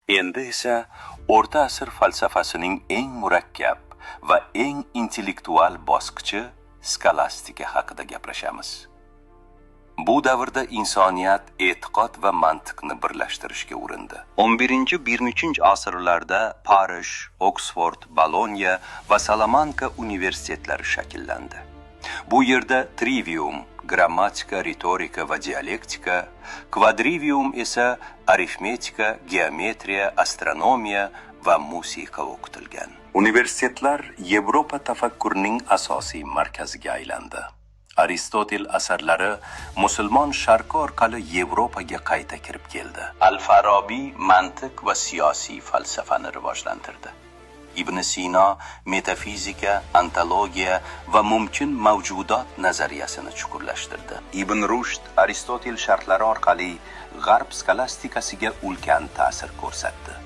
Endi esa o'rta asr falsafasining eng murakkab va eng intellektual bosqichi skolastika haqida gaplashamiz. Bu davrda insoniyat e'tiqod va mantiqni birlashtirishga urindi. 11-13 asrlarda Parij, Oksford, Bologna va Salamanka universitetlari shakllandi. Bu yerda trivium, grammatika, ritorika va dialektika, kvadrivium esa arifmetika, geometriya, astronomiya va musiqa o'qitilgan. Universitetlar Yevropa tafakkurining asosiy markaziga aylandi. Aristotel asarlari musulmon sharqi orqali Yevropaga qayta kirib keldi. Al-Farabiy mantiq va siyosiy falsafani rivojlantirdi. Ibn Sino metafizika, ontologiya va mumkin mavjudot nazariyasini chuqurlashtirdi. Ibn Rushd Aristotel sharhlari orqali g'arb skolastikasiga ulkan ta'sir ko'rsatdi.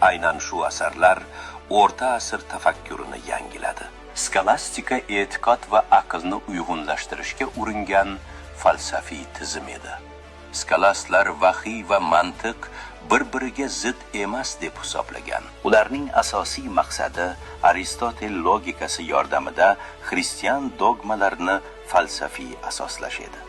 Aynan shu asarlar o'rta asr tafakkurini yangiladi. Skolastika e'tiqod va aqlni uyg'unlashtirishga uringan falsafiy tizim edi. Skolastlar vahiy va mantiq bir-biriga zid emas deb hisoblagan. Ularning asosiy maqsadi Aristotel logikasi yordamida xristian dogmalarini falsafiy asoslash edi.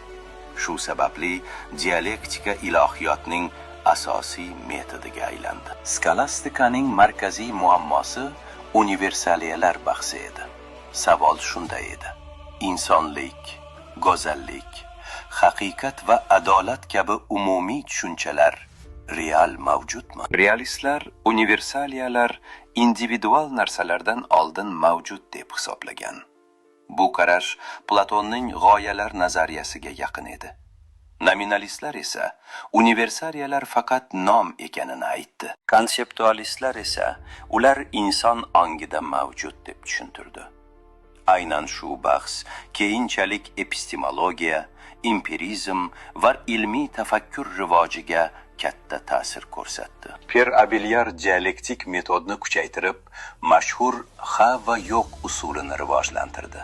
Shu sababli dialektika ilohiyotning asosiy metodiga aylandi. Skolastikaning markaziy muammosi universaliyalar bahsi edi. Savol shunday edi: insonlik, go'zallik, haqiqat va adolat kabi umumiy tushunchalar real mavjudmi? Realistlar universaliyalar individual narsalardan oldin mavjud deb hisoblagan. Bu qarash Platonning g'oyalar nazariyasiga yaqin edi. Nominalistlar esa universaliyalar faqat nom ekanini aytdi. Konseptualistlar esa ular inson ongida mavjud deb tushuntirdi. Aynan shu bahs keyinchalik epistemologiya, empirizm va ilmiy tafakkur rivojiga katta ta'sir ko'rsatdi. Pierre Abelard dialektik metodni kuchaytirib, mashhur ha va yo'q usulini rivojlantirdi.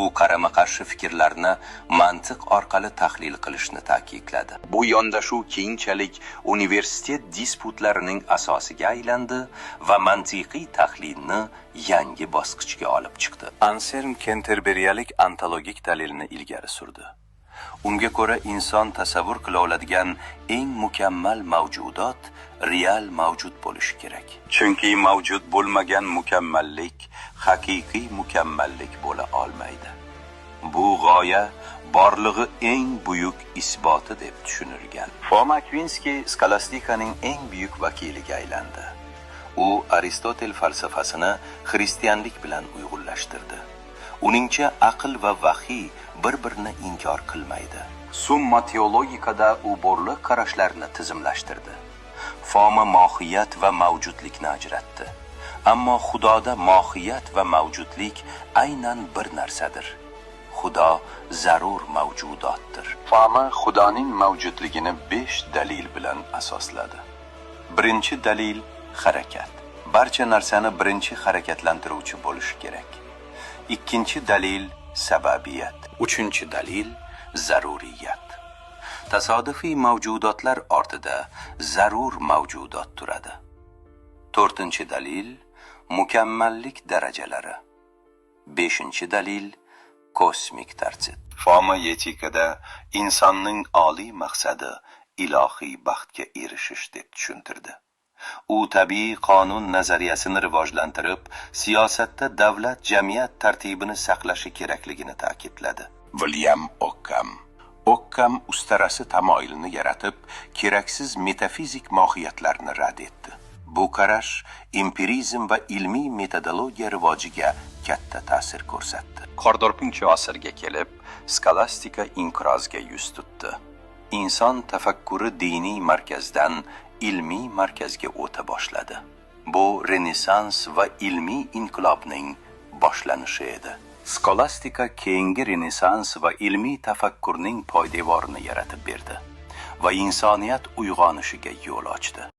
U qarama-qarshi fikrlarni mantiq orqali tahlil qilishni ta'kidladi. Bu yondashuv keyinchalik universitet disputlarining asosiga aylandi va mantiqiy tahlilni yangi bosqichga olib chiqdi. Anselm Kenterberiyalik ontologik dalilni ilgari surdi. Unga ko'ra inson tasavvur qila oladigan eng mukammal mavjudot real mavjud bo'lishi kerak. Chunki mavjud bo'lmagan mukammallik haqiqiy mukammallik bo'la olmaydi. Bu g'oya borlig'i eng buyuk isboti deb tushunilgan. Foma Akvinskiy skolastikaning eng buyuk vakiliga aylandi. U Aristotel falsafasini xristianlik bilan uyg'unlashtirdi. Uningcha aql va vahiy bir-birini inkor qilmaydi. Summa teologikada u borliq qarashlarni tizimlashtirdi. Foma mohiyat va mavjudlikni ajratdi. Ammo Xudoda mohiyat va mavjudlik aynan bir narsadir. Xudo zarur mavjudotdir. Foma Xudoning mavjudligini 5 dalil bilan asosladi. Birinchi dalil harakat. Barcha narsani birinchi harakatlantiruvchi bo'lishi kerak. Ikkinchi dalil sababiyat. Uchinchi dalil zaruriyat. Tasodifiy mavjudotlar ortida zarur mavjudot turadi. To'rtinchi dalil mukammallik darajalari. Beshinchi dalil kosmik tartib. Foma etikada insonning oliy maqsadi ilohiy baxtga erishish deb tushuntirdi. U tabiiy qonun nazariyasini rivojlantirib, siyosatda davlat jamiyat tartibini saqlashi kerakligini ta'kidladi. William Occam ustarasi tamoyilni yaratib, keraksiz metafizik mohiyatlarni rad etdi. Bu qarash empirizm va ilmiy metodologiya rivojiga katta ta'sir ko'rsatdi. 14-asrga kelib, skolastika inqirozga yuz tutdi. Inson tafakkuri diniy markazdan ilmiy markazga o'ta boshladi. Bu Renessans va ilmiy inqilobning boshlanishi edi. Skolastika keyingi Renessans va ilmiy tafakkurning poydevorini yaratib berdi va insoniyat uyg'onishiga yo'l ochdi.